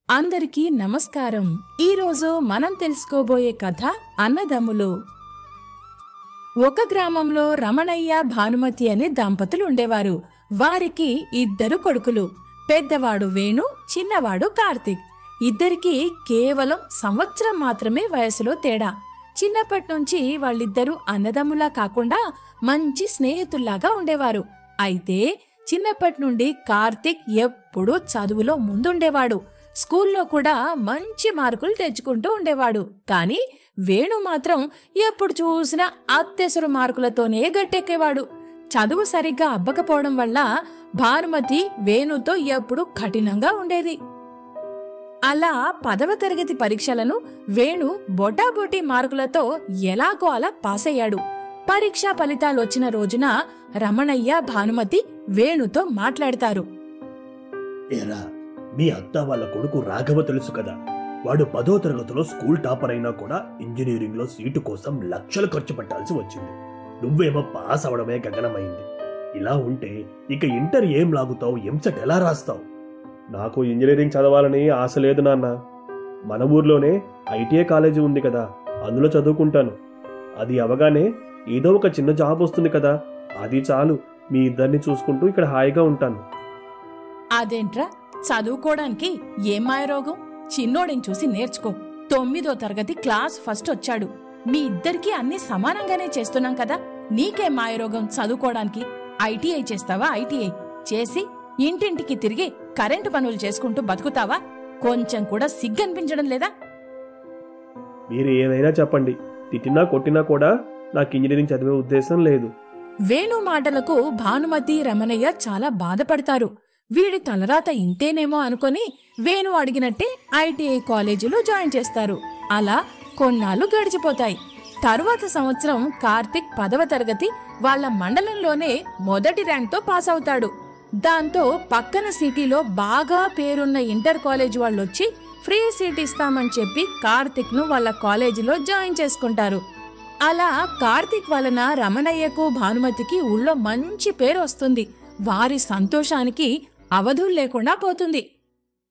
అందరికీ నమస్కారం. ఈరోజు మనం తెలుసుకోబోయే కథ అన్నదమ్ములు. ఒక గ్రామంలో రమణయ్య, భానుమతి అనే దంపతులు ఉండేవారు. వారికి 2 కొడుకులు. పెద్దవాడు వేణు, చిన్నవాడు కార్తీక్. ఇద్దరికీ కేవలం సంవత్సరం మాత్రమే వయసులో తేడా. చిన్నప్పటి నుంచి వాళ్ళిద్దరూ అన్నదమ్ములా కాకుండా మంచి స్నేహితుల్లాగా ఉండేవారు. అయితే చిన్నప్పటి నుండి కార్తీక్ ఎప్పుడూ చదువులో ముందుండేవాడు. స్కూల్లో కూడా మంచి మార్కులు తెచ్చుకుంటూ ఉండేవాడు. కానీ వేణు మాత్రం ఎప్పుడు చూసినా అత్యవసర మార్కులతోనే గట్టెక్కేవాడు. చదువు సరిగ్గా అబ్బకపోవడం వల్ల భానుమతి వేణుతో ఎప్పుడు కఠినంగా ఉండేది. అలా 10వ తరగతి పరీక్షలను వేణు బొటాబొటీ మార్కులతో ఎలాగో అలా పాస్ అయ్యాడు. పరీక్షా ఫలితాలు వచ్చిన రోజున రమణయ్య, భానుమతి వేణుతో మాట్లాడతారు. మీ అత్త వాళ్ళ కొడుకు రాఘవ తెలుసు కదా, వాడు 10వ తరగతిలో స్కూల్ టాపర్ అయినా కూడా ఇంజనీరింగ్ లో సీటు కోసం లక్షలు ఖర్చు పెట్టాల్సి వచ్చింది. నువ్వేమో పాస్ అవడమే గగనమైంది. ఇలా ఉంటే ఇక ఇంటర్ ఏం లాగుతావు, ఎంసెట్ ఎలా రాస్తావు? నాకు ఇంజనీరింగ్ చదవాలని ఆశ లేదు నాన్న. మన ఊర్లోనే ఐటీఐ కాలేజీ ఉంది కదా, అందులో చదువుకుంటాను. అది అవగానే ఏదో ఒక చిన్న జాబ్ వస్తుంది కదా, అది చాలు. మీ ఇద్దరిని చూసుకుంటూ ఇక్కడ హాయిగా ఉంటాను. అదేంట్రా, చదువుకోవడానికి ఏం మాయరోగం? చిన్నోడిని చూసి నేర్చుకో. 9వ తరగతి క్లాస్ ఫస్ట్ వచ్చాడు. మీ ఇద్దరికీ అన్ని సమానంగానే చేస్తున్నాం కదా, నీకేం మాయరోగం చదువుకోవడానికి? ఐటీఐ చేస్తావా? ఐటీఐ చేసి ఇంటింటికి తిరిగి కరెంటు పనులు చేసుకుంటూ బతుకుతావా? కొంచెం కూడా సిగ్గనిపించడం లేదా? మీరు ఏమైనా చెప్పండి, తిట్టినా కొట్టినా కూడా నాకు ఇంజనీరింగ్ చదివే ఉద్దేశం లేదు. వేణు మాటలకు భానుమతి, రమణయ్య చాలా బాధపడతారు. వీడి తలరాత ఇంతేనేమో అనుకుని వేణు అడిగినట్టే ఐటీఐ కాలేజీలో జాయిన్ చేస్తారు. అలా కొన్నాళ్ళు గడిచిపోతాయి. తరువాత సంవత్సరం కార్తీక్ 10వ తరగతి వాళ్ల మండలంలోనే మొదటి ర్యాంక్తో పాస్ అవుతాడు. దాంతో పక్కన సిటీలో బాగా పేరున్న ఇంటర్ కాలేజ్ వాళ్ళొచ్చి ఫ్రీ సీట్ ఇస్తామని చెప్పి కార్తీక్ ను వాళ్ళ కాలేజీలో జాయిన్ చేసుకుంటారు. అలా కార్తీక్ వలన రమణయ్యకు, భానుమతికి ఊళ్ళో మంచి పేరు వస్తుంది. వారి సంతోషానికి అవధులు లేకుండా పోతుంది.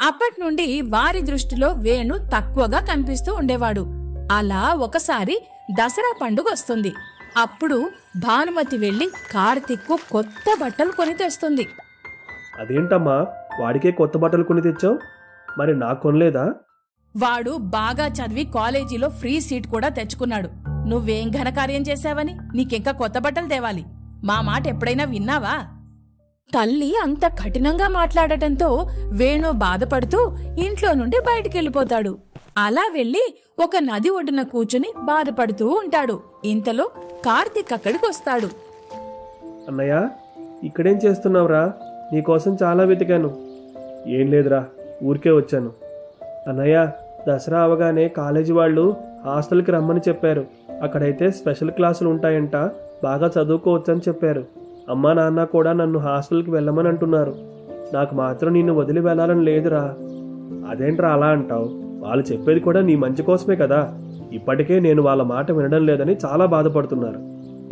అప్పటి నుండి వారి దృష్టిలో వేణు తక్కువగా కనిపిస్తూ ఉండేవాడు. అలా ఒకసారి దసరా పండుగ వస్తుంది. అప్పుడు భానుమతి వెళ్లి కార్తీక్కు కొత్త బట్టలు కొని తెస్తుంది. అదేంటమ్మా, వాడికే కొత్త బట్టలు కొని తెచ్చావు, మరి నాకు కొనలేదా? వాడు బాగా చదివి కాలేజీలో ఫ్రీ సీట్ కూడా తెచ్చుకున్నాడు. నువ్వేం ఘనకార్యం చేశావని నీకింకా కొత్త బట్టలు తేవాలి? మా మాట ఎప్పుడైనా విన్నావా? తల్లి అంత కఠినంగా మాట్లాడటంతో వేణు బాధపడుతూ ఇంట్లో నుండి బయటికెళ్ళిపోతాడు. అలా వెళ్లి ఒక నది ఒడ్డున కూర్చుని బాధపడుతూ ఉంటాడు. ఇంతలో కార్తీక్ అక్కడికి వస్తాడు. అన్నయ్య, ఇక్కడేం చేస్తున్నావురా? నీకోసం చాలా వెతికాను. ఏం లేదురా, ఊరికే వచ్చాను. అన్నయ్య, దసరా అవగానే కాలేజీ వాళ్ళు హాస్టల్కి రమ్మని చెప్పారు. అక్కడైతే స్పెషల్ క్లాసులు ఉంటాయంట, బాగా చదువుకోవచ్చని చెప్పారు. అమ్మా నాన్న కూడా నన్ను హాస్టల్కి వెళ్ళమని అంటున్నారు. నాకు మాత్రం నిన్ను వదిలి వెళ్ళాలని లేదురా. అదేంట్రా అలా అంటావు? వాళ్ళు చెప్పేది కూడా నీ మంచి కోసమే కదా. ఇప్పటికే నేను వాళ్ళ మాట వినడం లేదని చాలా బాధపడుతున్నారు.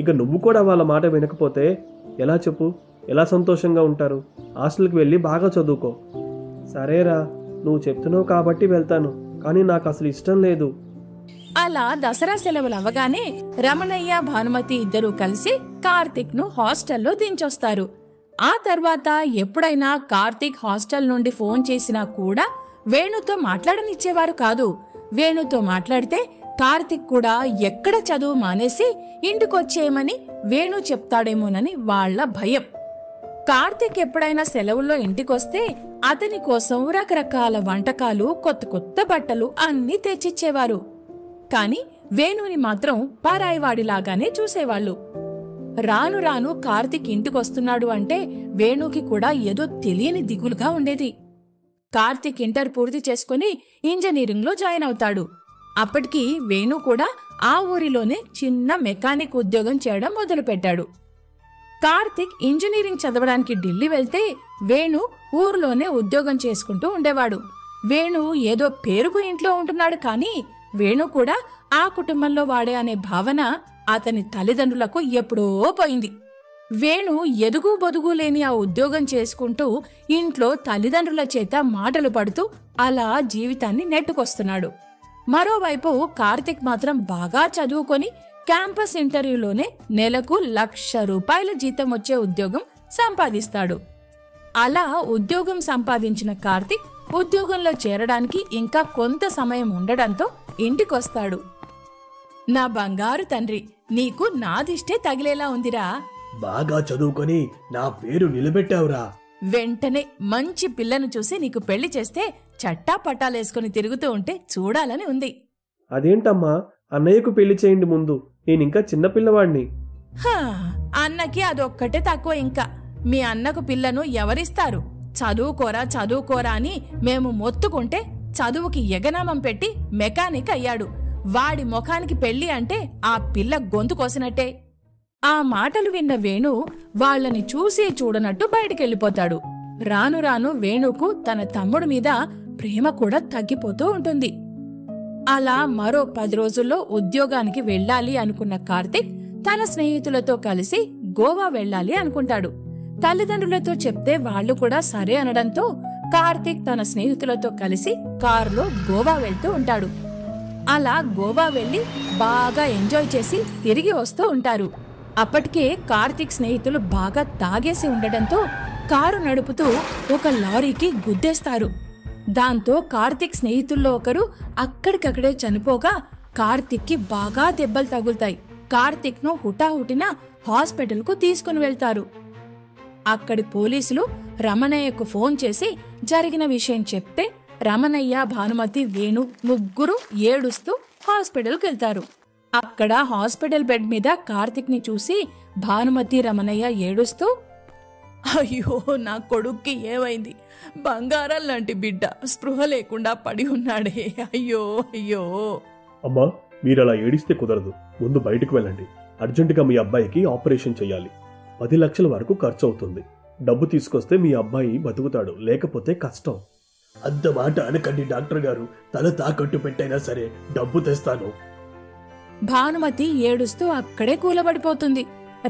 ఇక నువ్వు కూడా వాళ్ళ మాట వినకపోతే ఎలా చెప్పు? ఎలా సంతోషంగా ఉంటారు? హాస్టల్కి వెళ్ళి బాగా చదువుకో. సరేరా, నువ్వు చెప్తున్నావు కాబట్టి వెళ్తాను, కానీ నాకు అసలు ఇష్టం లేదు. అలా దసరా సెలవులు అవగానే రమణయ్య, భానుమతి ఇద్దరూ కలిసి కార్తీక్ ను హాస్టల్లో దించొస్తారు. ఆ తర్వాత ఎప్పుడైనా కార్తీక్ హాస్టల్ నుండి ఫోన్ చేసినా కూడా వేణుతో మాట్లాడనిచ్చేవారు కాదు. వేణుతో మాట్లాడితే కార్తీక్ కూడా ఎక్కడ చదువు మానేసి ఇంటికొచ్చేయమని వేణు చెప్తాడేమోనని వాళ్ల భయం. కార్తీక్ ఎప్పుడైనా సెలవుల్లో ఇంటికొస్తే అతని కోసం రకరకాల వంటకాలు, కొత్త కొత్త బట్టలు అన్నీ తెచ్చిచ్చేవారు. కాని వేణుని మాత్రం పారాయివాడిలాగానే చూసేవాళ్లు. రాను రాను కార్తీక్ ఇంటికొస్తున్నాడు అంటే వేణుకి కూడా ఏదో తెలియని దిగులుగా ఉండేది. కార్తీక్ ఇంటర్ పూర్తి చేసుకుని ఇంజనీరింగ్ లో జాయిన్ అవుతాడు. అప్పటికి వేణు కూడా ఆ ఊరిలోనే చిన్న మెకానిక్ ఉద్యోగం చేయడం మొదలుపెట్టాడు. కార్తీక్ ఇంజనీరింగ్ చదవడానికి ఢిల్లీ వెళ్తే వేణు ఊర్లోనే ఉద్యోగం చేసుకుంటూ ఉండేవాడు. వేణు ఏదో పేరుకు ఇంట్లో ఉంటున్నాడు, కానీ వేణు కూడా ఆ కుటుంబంలో వాడే అనే భావన అతని తల్లిదండ్రులకు ఎప్పుడో పోయింది. వేణు ఎదుగు బొదుగు లేని ఆ ఉద్యోగం చేసుకుంటూ ఇంట్లో తల్లిదండ్రుల చేత మాటలు పడుతూ అలా జీవితాన్ని నెట్టుకొస్తున్నాడు. మరోవైపు కార్తిక్ మాత్రం బాగా చదువుకొని క్యాంపస్ ఇంటర్వ్యూలోనే నెలకు 1,00,000 రూపాయల జీతం వచ్చే ఉద్యోగం సంపాదిస్తాడు. అలా ఉద్యోగం సంపాదించిన కార్తిక్ ఉద్యోగంలో చేరడానికి ఇంకా కొంత సమయం ఉండడంతో ఇంటికొస్తాడు. నా బంగారు తండ్రి, నీకు నాదిష్టే తగిలేలా ఉందిరా. బాగా చదువుకొని నా పేరు నిలబెట్టావురా. వెంటనే మంచి పిల్లను చూసి నీకు పెళ్లి చేస్తే చట్టా పట్టాలేసుకుని తిరుగుతూ ఉంటే చూడాలని ఉంది. అదేంటమ్మా, అన్నయ్యకు పెళ్లి చేయండి ముందు, నేనింకా చిన్నపిల్లవాణ్ణి. హా, అన్నకి అదొక్కటే తక్కువ. ఇంకా మీ అన్నకు పిల్లను ఎవరిస్తారు? చదువుకోరా చదువుకోరా అని మేము మొత్తుకుంటే చదువుకి ఎగనామం పెట్టి మెకానిక్ అయ్యాడు. వాడి ముఖానికి పెళ్లి అంటే ఆ పిల్ల గొంతు కోసినట్టే. ఆ మాటలు విన్న వేణు వాళ్లని చూసి చూడనట్టు బయటికెళ్ళిపోతాడు. రాను రాను వేణుకు తన తమ్ముడి మీద ప్రేమ కూడా తగ్గిపోతూ ఉంటుంది. అలా మరో 10 రోజుల్లో ఉద్యోగానికి వెళ్ళాలి అనుకున్న కార్తిక్ తన స్నేహితులతో కలిసి గోవా వెళ్ళాలి అనుకుంటాడు. తల్లిదండ్రులతో చెప్తే వాళ్లు కూడా సరే అనడంతో కార్తిక్ తన స్నేహితులతో కలిసి కారులో గోవా వెళ్తూ ఉంటాడు. అలా గోవా వెళ్లి బాగా ఎంజాయ్ చేసి తిరిగి వస్తూ ఉంటారు. అప్పటికే కార్తిక్ స్నేహితులు బాగా తాగేసి ఉండడంతో కారు నడుపుతూ ఒక లారీకి గుద్దేస్తారు. దాంతో కార్తిక్ స్నేహితుల్లో ఒకరు అక్కడికక్కడే చనిపోగా కార్తిక్కి బాగా దెబ్బలు తగులుతాయి. కార్తిక్ ను హుటాహుటిన హాస్పిటల్కు తీసుకుని వెళ్తారు. అక్కడి పోలీసులు రమణయ్యకు ఫోన్ చేసి జరిగిన విషయం చెప్తే రమణయ్య, భానుమతి, వేణు ముగ్గురు ఏడుస్తూ హాస్పిటల్కి వెళ్తారు. అక్కడ హాస్పిటల్ బెడ్ మీద కార్తిక్ ని చూసి భానుమతి, రమణయ్య ఏడుస్తూ, అయ్యో నా కొడుక్కి ఏమైంది? బంగారం లాంటి బిడ్డ స్పృహ లేకుండా పడి ఉన్నాడే, అయ్యో అయ్యో. అమ్మా, మీరలా ఏడిస్తే కుదరదు. ముందు బయటకు వెళ్ళండి. అర్జెంటుగా మీ అబ్బాయికి ఆపరేషన్ చెయ్యాలి. 10 లక్షల వరకు ఖర్చు అవుతుంది. డబ్బు తీసుకొస్తే మీ అబ్బాయి బతుకుతాడు, లేకపోతే కష్టం. అంత మాట అనకండి డాక్టర్ గారు. తల తాకట్టు పెట్టైనా సరే డబ్బు తెస్తాను. భానుమతి ఏడుస్తూ అక్కడే కూలబడిపోతుంది.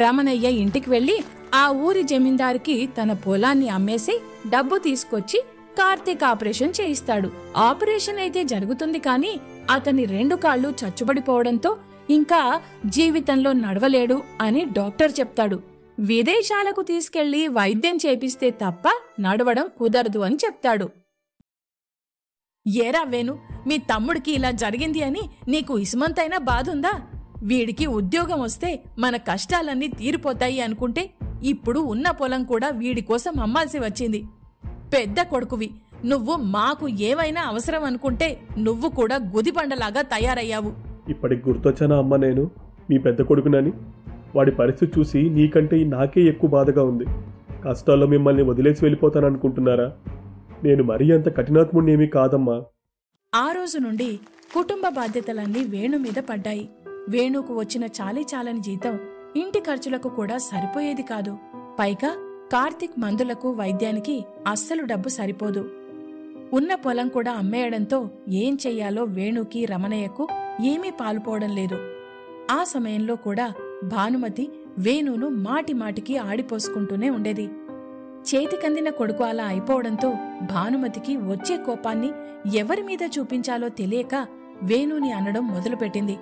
రమణయ్య ఇంటికి వెళ్లి ఆ ఊరి జమీందారికి తన పొలాన్ని అమ్మేసి డబ్బు తీసుకొచ్చి కార్తీక్ ఆపరేషన్ చేయిస్తాడు. ఆపరేషన్ అయితే జరుగుతుంది కానీ అతని 2 కాళ్ళు చచ్చుబడిపోవడంతో ఇంకా జీవితంలో నడవలేడు అని డాక్టర్ చెప్తాడు. విదేశాలకు తీసుకెళ్లి వైద్యం చేపిస్తే తప్ప నడవడం కుదరదు అని చెప్తాడు. ఏరా వేణు, మీ తమ్ముడికి ఇలా జరిగింది అని నీకు ఇసుమంతైనా బాధుందా? వీడికి ఉద్యోగం వస్తే మన కష్టాలన్నీ తీరిపోతాయి అనుకుంటే ఇప్పుడు ఉన్న పొలం కూడా వీడి కోసం అమ్మాల్సి వచ్చింది. పెద్ద కొడుకువి నువ్వు, మాకు ఏమైనా అవసరం అనుకుంటే నువ్వు కూడా గుదిబండలాగా తయారయ్యావు. ఇప్పటికి గుర్తొచ్చానా అమ్మ నేను మీ పెద్ద కొడుకునని? వాడి పరిస్థితి చూసి నీకంటే నాకే ఎక్కువ బాధగా ఉంది. కష్టాల్లో మిమ్మల్ని వదిలేసి వెళ్ళిపోతాననుకుంటున్నారా? నేను మరీ అంత కఠినాత్ముడినేమీ కాదమ్మా. ఆ రోజు నుండి కుటుంబ బాధ్యతలన్నీ వేణు మీద పడ్డాయి. వేణుకు వచ్చిన చాలని జీతం ఇంటి ఖర్చులకు కూడా సరిపోయేది కాదు. పైగా కార్తిక్ మందులకు, వైద్యానికి అస్సలు డబ్బు సరిపోదు. ఉన్న పొలం కూడా అమ్మేయడంతో ఏం చెయ్యాలో వేణుకి, రమణయ్యకు ఏమీ పాలుపోవడం లేదు. ఆ సమయంలో కూడా భానుమతి వేణును మాటిమాటికి ఆడిపోసుకుంటూనే ఉండేది. చేతికందిన కొడుకు అలా అయిపోవడంతో భానుమతికి వచ్చే కోపాన్ని ఎవరిమీద చూపించాలో తెలియక వేణుని అనడం మొదలుపెట్టింది.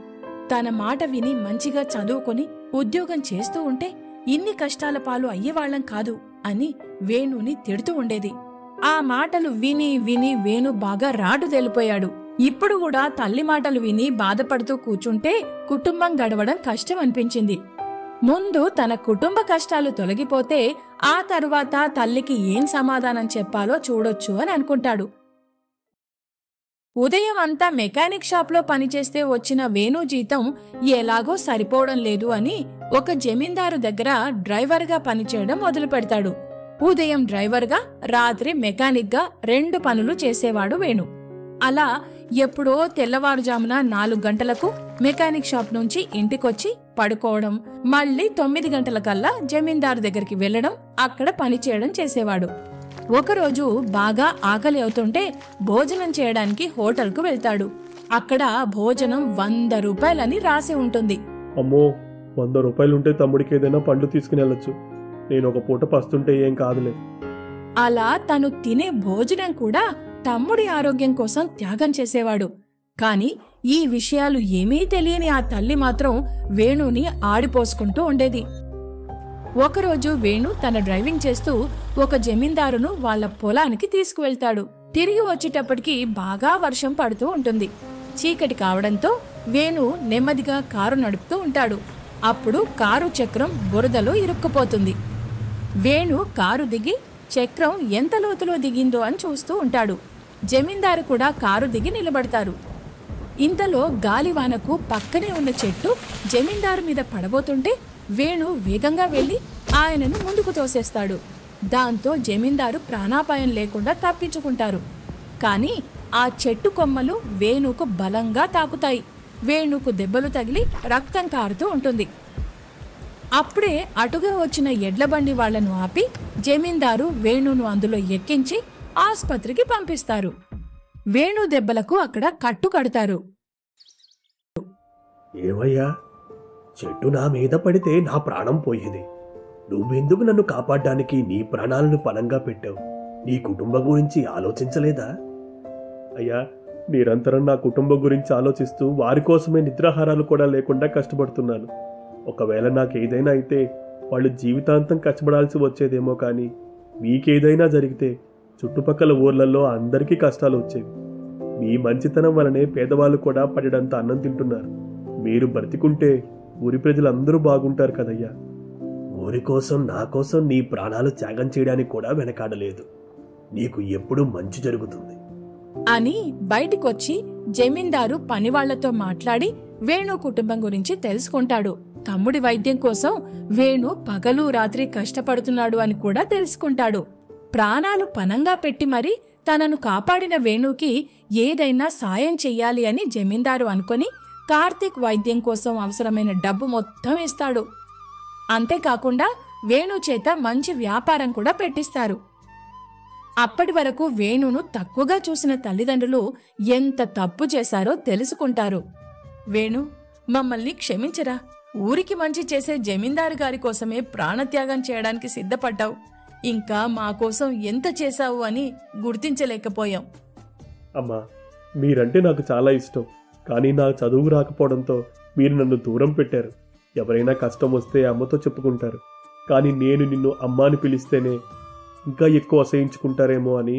తన మాట విని మంచిగా చదువుకొని ఉద్యోగం చేస్తూ ఉంటే ఇన్ని కష్టాల పాలు అయ్యేవాళ్లం కాదు అని వేణుని తిడుతూ ఉండేది. ఆ మాటలు విని విని వేణు బాగా రాడు తెలిపోయాడు. ఇప్పుడు కూడా తల్లి మాటలు విని బాధపడుతూ కూర్చుంటే కుటుంబం గడవడం కష్టం అనిపించింది. ముందు తన కుటుంబ కష్టాలు తొలగిపోతే ఆ తరువాత తల్లికి ఏం సమాధానం చెప్పాలో చూడొచ్చు అని అనుకుంటాడు. ఉదయం అంతా మెకానిక్ షాప్లో పనిచేస్తే వచ్చిన వేణు జీతం ఎలాగో సరిపోవడం లేదు అని ఒక జమీందారు దగ్గర డ్రైవర్గా పనిచేయడం మొదలు పెడతాడు. ఉదయం డ్రైవర్గా, రాత్రి మెకానిక్గా 2 పనులు చేసేవాడు వేణు. అలా ఎప్పుడో తెల్లవారుజామున 4 గంటలకు మెకానిక్ షాప్ నుంచి ఇంటికొచ్చి పడుకోవడం, మళ్లీ 9 గంటలకల్లా జమీందారు దగ్గరికి వెళ్లడం, అక్కడ పనిచేయడం చేసేవాడు. ఒకరోజు బాగా ఆకలి అవుతుంటే భోజనం చేయడానికి హోటల్కు వెళ్తాడు. అక్కడ భోజనం 100 రూపాయలని రాసి ఉంటుంది. అమ్మో, 100 రూపాయలుంటే తమ్ముడికి ఏదైనా పండ్లు తీసుకుని వెళ్ళొచ్చు. నేను ఒక పూట పస్తుంటే ఏం కాదులే. అలా తను తినే భోజనం కూడా తమ్ముడి ఆరోగ్యం కోసం త్యాగం చేసేవాడు. కాని ఈ విషయాలు ఏమీ తెలియని ఆ తల్లి మాత్రం వేణుని ఆడిపోసుకుంటూ ఉండేది. ఒకరోజు వేణు తన డ్రైవింగ్ చేస్తూ ఒక జమీందారును వాళ్ల పొలానికి తీసుకువెళ్తాడు. తిరిగి వచ్చేటప్పటికి బాగా వర్షం పడుతూ ఉంటుంది. చీకటి కావడంతో వేణు నెమ్మదిగా కారు నడుపుతూ ఉంటాడు. అప్పుడు కారు చక్రం బురదలో ఇరుక్కుపోతుంది. వేణు కారు దిగి చక్రం ఎంత లోతులో దిగిందో అని చూస్తూ ఉంటాడు. జమీందారు కూడా కారు దిగి నిలబడతారు. ఇంతలో గాలివానకు పక్కనే ఉన్న చెట్టు జమీందారు మీద పడబోతుంటే వేణు వేగంగా వెళ్లి ఆయనను ముందుకు తోసేస్తాడు. దాంతో జమీందారు ప్రాణాపాయం లేకుండా తప్పించుకుంటారు. కాని ఆ చెట్టు కొమ్మలు వేణుకు బలంగా తాకుతాయి. వేణుకు దెబ్బలు తగిలి రక్తం కారుతూ ఉంటుంది. అప్పుడే అటుగా వచ్చిన ఎడ్లబండి వాళ్లను ఆపి జమీందారు వేణును అందులో ఎక్కించి ఆస్పత్రికి పంపిస్తారు. వేణు దెబ్బలకు అక్కడ కట్టు కడతారు. ఏమయ్యా, చెట్టు నా మీద పడితే నా ప్రాణం పోయేది. నువ్వెందుకు నన్ను కాపాడడానికి నీ ప్రాణాలను పణంగా పెట్టావు? నీ కుటుంబం గురించి ఆలోచించలేదా? అయ్యా, నిరంతరం నా కుటుంబం గురించి ఆలోచిస్తూ వారి కోసమే నిద్రాహారాలు కూడా లేకుండా కష్టపడుతున్నాను. ఒకవేళ నాకేదైనా అయితే వాళ్ళు జీవితాంతం కష్టపడాల్సి వచ్చేదేమో, కానీ మీకేదైనా జరిగితే చుట్టుపక్కల ఊర్లలో అందరికీ కష్టాలు వచ్చేవి. మీ మంచితనం వలనే పేదవాళ్ళు కూడా పడేటంత అన్నం తింటున్నారు. మీరు బ్రతికుంటే ఊరి ప్రజలందరూ బాగుంటారు కదయ్యా. ఊరి కోసం, నా కోసం నీ ప్రాణాలు త్యాగం చేయడానికి కూడా వెనకాడలేదు. నీకు ఎప్పుడూ మంచి జరుగుతుంది అని బయటికొచ్చి జమీందారు పనివాళ్లతో మాట్లాడి వేణు కుటుంబం గురించి తెలుసుకుంటాడు. తమ్ముడి వైద్యం కోసం వేణు పగలు రాత్రి కష్టపడుతున్నాడు అని కూడా తెలుసుకుంటాడు. ప్రాణాలు పణంగా పెట్టి మరీ తనను కాపాడిన వేణుకి ఏదైనా సాయం చెయ్యాలి అని జమీందారు అనుకొని కార్తీక్ వైద్యం కోసం అవసరమైన డబ్బు మొత్తం ఇస్తాడు. అంతేకాకుండా వేణు చేత మంచి వ్యాపారం కూడా పెట్టిస్తారు. అప్పటి వరకు వేణును తక్కువగా చూసిన తల్లిదండ్రులు ఎంత తప్పు చేశారో తెలుసుకుంటారు. వేణు, మమ్మల్ని క్షమించరా. ఊరికి మంచి చేసే జమీందారు గారి కోసమే ప్రాణత్యాగం చేయడానికి సిద్ధపడ్డావు. ఇంకా మా కోసం ఎంత చేశావు అని గుర్తించలేకపోయాం. అమ్మా, మీరంటే నాకు చాలా ఇష్టం. కానీ నా చదువు రాకపోవడంతో మీరు నన్ను దూరం పెట్టారు. ఎవరైనా కష్టం వస్తే అమ్మతో చెప్పుకుంటారు. కానీ నేను నిన్ను అమ్మ అని పిలిస్తేనే ఇంకా ఎక్కువ అసహించుకుంటారేమో అని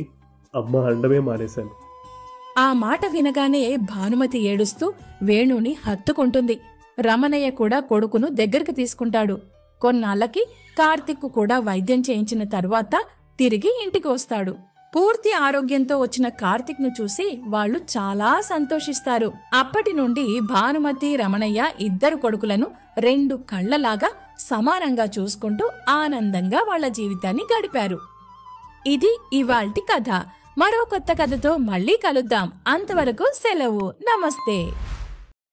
అమ్మ అనడమే మానేశాను. ఆ మాట వినగానే భానుమతి ఏడుస్తూ వేణుని హత్తుకుంటుంది. రమణయ్య కూడా కొడుకును దగ్గరికి తీసుకుంటాడు. కొన్నాళ్లకి కార్తీక్ కూడా వైద్యం చేయించిన తరువాత తిరిగి ఇంటికి వస్తాడు. పూర్తి ఆరోగ్యంతో వచ్చిన కార్తీక్ ను చూసి వాళ్ళు చాలా సంతోషిస్తారు. అప్పటి నుండి భానుమతి, రమణయ్య ఇద్దరు కొడుకులను 2 కళ్లలాగా సమానంగా చూసుకుంటూ ఆనందంగా వాళ్ళ జీవితాన్ని గడిపారు. ఇది ఇవాల్టి కథ. మరో కొత్త కథతో మళ్ళీ కలుద్దాం. అంతవరకు సెలవు. నమస్తే.